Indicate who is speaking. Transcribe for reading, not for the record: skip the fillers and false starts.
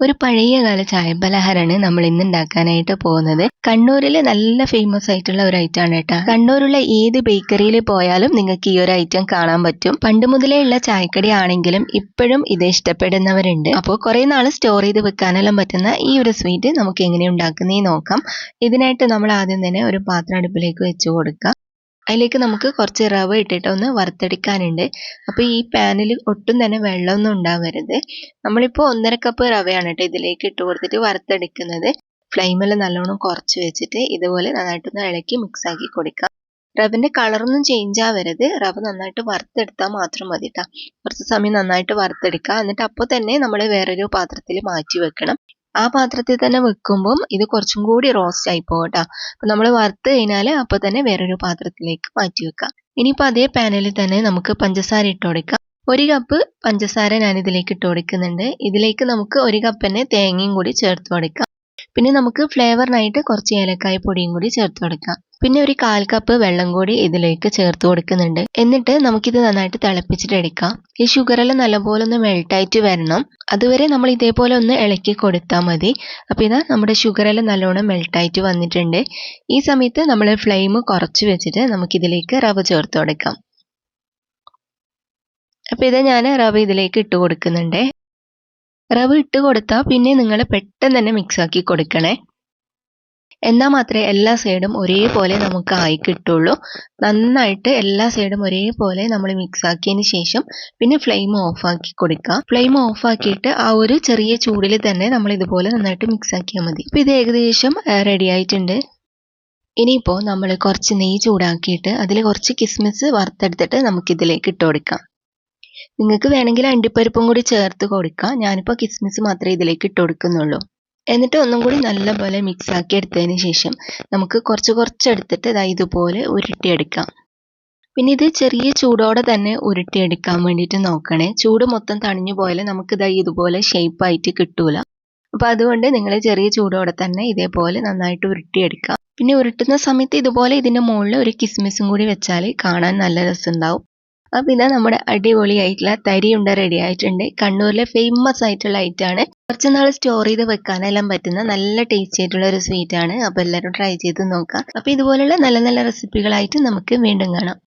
Speaker 1: ഒരു പഴയകാല ചായപലഹാരമാണ് നമ്മൾ ഇന്ന് ഉണ്ടാക്കാനായിട്ട് പോകുന്നത്. കണ്ണൂരിൽ നല്ല ഫേമസ് ആയിട്ടുള്ള ഒരു ഐറ്റം ആണ് കേട്ടോ. കണ്ണൂരുള്ള ഏത് ബേക്കറിയിൽ പോയാലും നിങ്ങൾക്ക് ഈ ഒരു ഐറ്റം കാണാൻ പറ്റും. പണ്ട് മുതലേ ഉള്ള ചായക്കടി ആണെങ്കിലും ഇപ്പോഴും ഇത് ഇഷ്ടപ്പെടുന്നവരുണ്ട്. അപ്പോൾ കുറെ നാൾ സ്റ്റോർ ചെയ്ത് വെക്കാനെല്ലാം പറ്റുന്ന ഈ ഒരു സ്വീറ്റ് നമുക്ക് എങ്ങനെ ഉണ്ടാക്കുന്നേ നോക്കാം. ഇതിനായിട്ട് നമ്മൾ ആദ്യം തന്നെ ഒരു പാത്രം അടുപ്പിലേക്ക് വെച്ച് കൊടുക്കാം. അതിലേക്ക് നമുക്ക് കുറച്ച് റവ ഇട്ടിട്ട് ഒന്ന് വറുത്തെടുക്കാനുണ്ട്. അപ്പോൾ ഈ പാനിൽ ഒട്ടും തന്നെ വെള്ളമൊന്നും ഉണ്ടാവരുത്. നമ്മളിപ്പോൾ 1.5 കപ്പ് റവയാണ് കേട്ടോ ഇതിലേക്ക് ഇട്ട് കൊടുത്തിട്ട് വറുത്തെടുക്കുന്നത്. ഫ്ലെയിമിൽ നല്ലോണം കുറച്ച് വെച്ചിട്ട് ഇതുപോലെ നന്നായിട്ടൊന്ന് ഇളക്കി മിക്സ് ആക്കി കൊടുക്കാം. റവൻ്റെ കളറൊന്നും ചേഞ്ച് ആവരുത്. റവ നന്നായിട്ട് വറുത്തെടുത്താൽ മാത്രം മതി കേട്ടോ. കുറച്ച് സമയം നന്നായിട്ട് വറുത്തെടുക്കുക. എന്നിട്ട് അപ്പോൾ തന്നെ നമ്മൾ വേറൊരു പാത്രത്തിൽ മാറ്റി വെക്കണം. ആ പാത്രത്തിൽ തന്നെ വെക്കുമ്പം ഇത് കുറച്ചും കൂടി റോസ്റ്റ് ആയി പോകും കേട്ടോ. അപ്പം നമ്മൾ വറുത്ത് കഴിഞ്ഞാൽ അപ്പോൾ തന്നെ വേറൊരു പാത്രത്തിലേക്ക് മാറ്റി വെക്കാം. ഇനിയിപ്പോൾ അതേ പാനിൽ തന്നെ നമുക്ക് പഞ്ചസാര ഇട്ട് കൊടുക്കാം. 1 കപ്പ് പഞ്ചസാര ഞാൻ ഇതിലേക്ക് ഇട്ട് കൊടുക്കുന്നുണ്ട്. ഇതിലേക്ക് നമുക്ക് 1 കപ്പ് തന്നെ തേങ്ങയും കൂടി ചേർത്ത് കൊടുക്കാം. പിന്നെ നമുക്ക് ഫ്ലേവറിനായിട്ട് കുറച്ച് ഏലക്കായ പൊടിയും കൂടി ചേർത്ത് കൊടുക്കാം. പിന്നെ ഒരു 1/4 കപ്പ് വെള്ളം കൂടി ഇതിലേക്ക് ചേർത്ത് കൊടുക്കുന്നുണ്ട്. എന്നിട്ട് നമുക്കിത് നന്നായിട്ട് തിളപ്പിച്ചിട്ട് എടുക്കാം. ഈ ഷുഗറെല്ലാം നല്ലപോലെ ഒന്ന് മെൽട്ടായിട്ട് വരണം. അതുവരെ നമ്മൾ ഇതേപോലെ ഒന്ന് ഇളക്കി കൊടുത്താൽ മതി. അപ്പോൾ ഇതാ നമ്മുടെ ഷുഗറെല്ലാം നല്ലോണം മെൽട്ടായിട്ട് വന്നിട്ടുണ്ട്. ഈ സമയത്ത് നമ്മൾ ഫ്ലെയിം കുറച്ച് വെച്ചിട്ട് നമുക്കിതിലേക്ക് റവ ചേർത്ത് കൊടുക്കാം. അപ്പോൾ ഇത് ഞാൻ റവ ഇതിലേക്ക് ഇട്ട് കൊടുക്കുന്നുണ്ട്. റവ ഇട്ട് കൊടുത്താൽ പിന്നെ നിങ്ങൾ പെട്ടെന്ന് തന്നെ മിക്സ് ആക്കി കൊടുക്കണേ. എന്നാൽ മാത്രമേ എല്ലാ സൈഡും ഒരേപോലെ നമുക്ക് ആയി കിട്ടുള്ളൂ. നന്നായിട്ട് എല്ലാ സൈഡും ഒരേപോലെ നമ്മൾ മിക്സ് ആക്കിയതിന് ശേഷം പിന്നെ ഫ്ലെയിം ഓഫ് ആക്കി കൊടുക്കുക. ഫ്ലെയിം ഓഫ് ആക്കിയിട്ട് ആ ഒരു ചെറിയ ചൂടിൽ തന്നെ നമ്മൾ ഇതുപോലെ നന്നായിട്ട് മിക്സ് ആക്കിയാൽ മതി. ഇപ്പോൾ ഇത് ഏകദേശം റെഡി ആയിട്ടുണ്ട്. ഇനിയിപ്പോൾ നമ്മൾ കുറച്ച് നെയ്യ് ചൂടാക്കിയിട്ട് അതിൽ കുറച്ച് കിസ്മിസ് വറുത്തെടുത്തിട്ട് നമുക്കിതിലേക്ക് ഇട്ട് കൊടുക്കാം. നിങ്ങൾക്ക് വേണമെങ്കിൽ അണ്ടിപ്പരിപ്പും കൂടി ചേർത്ത് കൊടുക്കാം. ഞാനിപ്പോൾ കിസ്മിസ് മാത്രമേ ഇതിലേക്ക് ഇട്ട് കൊടുക്കുന്നുള്ളൂ. എന്നിട്ട് ഒന്നും കൂടി നല്ലപോലെ മിക്സ് ആക്കി എടുത്തതിന് ശേഷം നമുക്ക് കുറച്ച് എടുത്തിട്ട് ഇതുപോലെ ഉരുട്ടിയെടുക്കാം. പിന്നെ ഇത് ചെറിയ ചൂടോടെ തന്നെ ഉരുട്ടിയെടുക്കാൻ വേണ്ടിയിട്ട് നോക്കണേ. ചൂട് മൊത്തം തണിഞ്ഞു പോയാൽ നമുക്ക് ഇതുപോലെ ഷേപ്പായിട്ട് കിട്ടൂല. അപ്പോൾ അതുകൊണ്ട് നിങ്ങൾ ചെറിയ ചൂടോടെ തന്നെ ഇതേപോലെ നന്നായിട്ട് ഉരുട്ടിയെടുക്കാം. പിന്നെ ഉരുട്ടുന്ന സമയത്ത് ഇതുപോലെ ഇതിൻ്റെ മുകളിൽ ഒരു കിസ്മിസും കൂടി വെച്ചാൽ കാണാൻ നല്ല രസമുണ്ടാവും. അപ്പോൾ ഇതാ നമ്മുടെ അടിപൊളിയായിട്ടുള്ള തരിയുണ്ട റെഡി ആയിട്ടുണ്ട്. കണ്ണൂരിലെ ഫേമസ് ആയിട്ടുള്ള ഐറ്റമാണ്. കുറച്ച് നാൾ സ്റ്റോർ ചെയ്ത് വെക്കാനെല്ലാം പറ്റുന്ന നല്ല ടേസ്റ്റി ആയിട്ടുള്ള ഒരു സ്വീറ്റാണ്. അപ്പോൾ എല്ലാവരും ട്രൈ ചെയ്ത് നോക്കാം. അപ്പോൾ ഇതുപോലുള്ള നല്ല നല്ല റെസിപ്പികളായിട്ട് നമുക്ക് വീണ്ടും കാണാം.